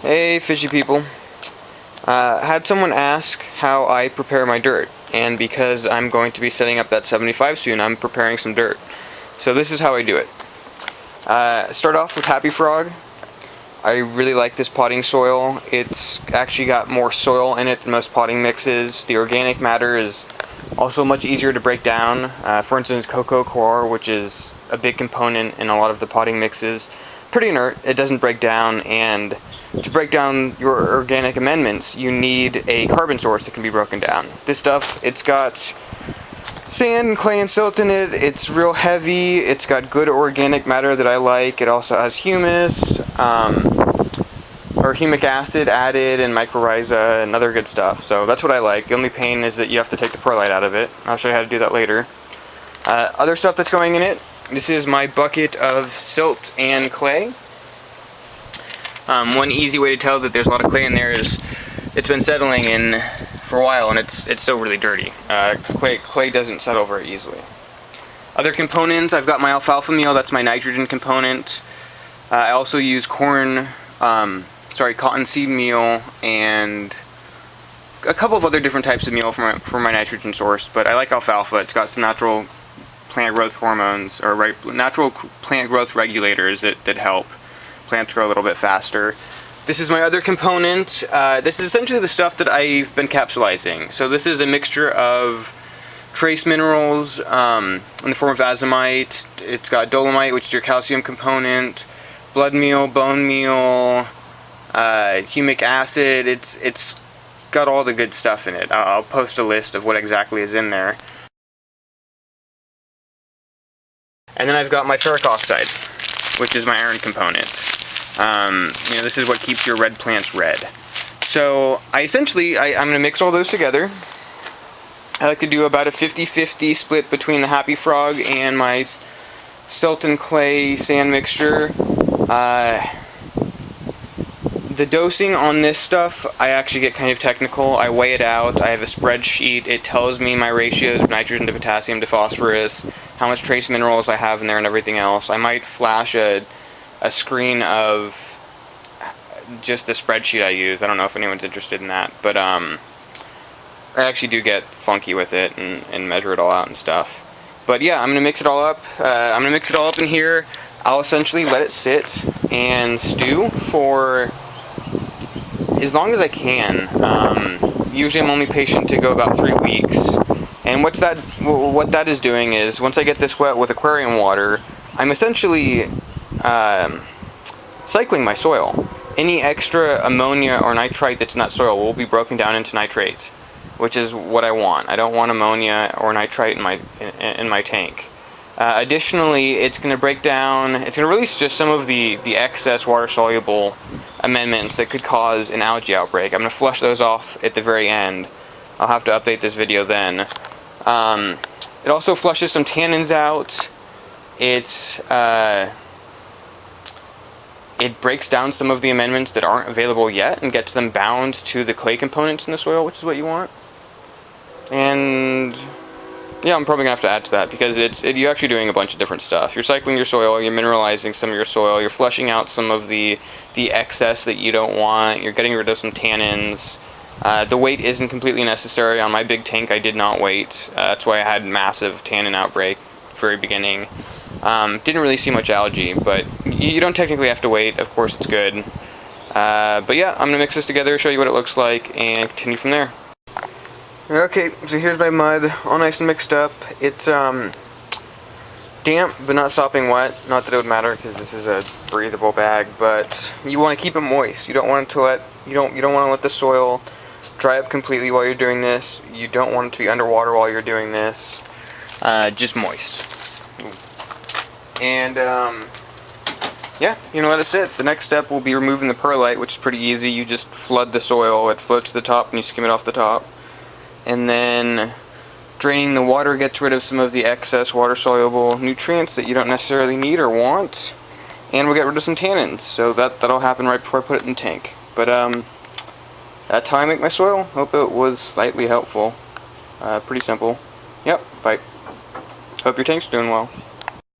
Hey fishy people. Had someone ask how I prepare my dirt, and because I'm going to be setting up that 75 soon, I'm preparing some dirt. So this is how I do it. Start off with Happy Frog. I really like this potting soil. It's actually got more soil in it than most potting mixes. The organic matter is also much easier to break down. For instance, cocoa coir, which is a big component in a lot of the potting mixes, pretty inert. It doesn't break down, and to break down your organic amendments, you need a carbon source that can be broken down. This stuff, it's got sand, clay, and silt in it. It's real heavy. It's got good organic matter that I like. It also has humus, or humic acid added, and mycorrhiza, and other good stuff. So that's what I like. The only pain is that you have to take the perlite out of it. I'll show you how to do that later. Other stuff that's going in it. This is my bucket of silt and clay. One easy way to tell that there's a lot of clay in there is it's been settling in for a while and it's still really dirty. Clay doesn't settle very easily. Other components, I've got my alfalfa meal, that's my nitrogen component. I also use cottonseed meal and a couple of other different types of meal for my nitrogen source, but I like alfalfa. It's got some natural plant growth hormones, or natural plant growth regulators that help plants grow a little bit faster. This is my other component. This is essentially the stuff that I've been capsulizing. So this is a mixture of trace minerals in the form of azomite. It's got dolomite, which is your calcium component, blood meal, bone meal, humic acid. It's got all the good stuff in it. I'll post a list of what exactly is in there. And then I've got my ferric oxide, which is my iron component. This is what keeps your red plants red. So I'm going to mix all those together. I like to do about a 50-50 split between the Happy Frog and my silt and clay sand mixture. The dosing on this stuff, I actually get kind of technical. I weigh it out. I have a spreadsheet. It tells me my ratios of nitrogen to potassium to phosphorus, how much trace minerals I have in there, and everything else. I might flash a screen of just the spreadsheet I use. I don't know if anyone's interested in that, but I actually do get funky with it and measure it all out and stuff. But yeah, I'm gonna mix it all up. I'm gonna mix it all up in here. I'll essentially let it sit and stew for as long as I can. Usually I'm only patient to go about 3 weeks. And what that is doing is, once I get this wet with aquarium water, I'm essentially cycling my soil. Any extra ammonia or nitrite that's in that soil will be broken down into nitrates, which is what I want. I don't want ammonia or nitrite in my tank. Additionally, it's going to break down, it's going to release just some of the excess water-soluble amendments that could cause an algae outbreak. I'm going to flush those off at the very end. I'll have to update this video then. It also flushes some tannins out. It breaks down some of the amendments that aren't available yet and gets them bound to the clay components in the soil, which is what you want. And yeah, I'm probably gonna have to add to that because you're actually doing a bunch of different stuff. You're cycling your soil, you're mineralizing some of your soil, you're flushing out some of the excess that you don't want, you're getting rid of some tannins. The weight isn't completely necessary. On my big tank I did not weight. That's why I had massive tannin outbreak at the very beginning. Didn't really see much algae, but you don't technically have to wait. Of course it's good. But yeah, I'm gonna mix this together, show you what it looks like, and continue from there. Okay, so here's my mud, all nice and mixed up. It's damp, but not sopping wet. Not that it would matter because this is a breathable bag, but you want to keep it moist. You don't want to let the soil dry up completely while you're doing this. You don't want it to be underwater while you're doing this. Just moist. And yeah, let it sit. The next step will be removing the perlite, which is pretty easy. You just flood the soil. It floats to the top and you skim it off the top. And then draining the water gets rid of some of the excess water-soluble nutrients that you don't necessarily need or want. And we'll get rid of some tannins. So that'll happen right before I put it in the tank. But that's how I make my soil. Hope it was slightly helpful. Pretty simple. Yep, bye. Hope your tank's doing well.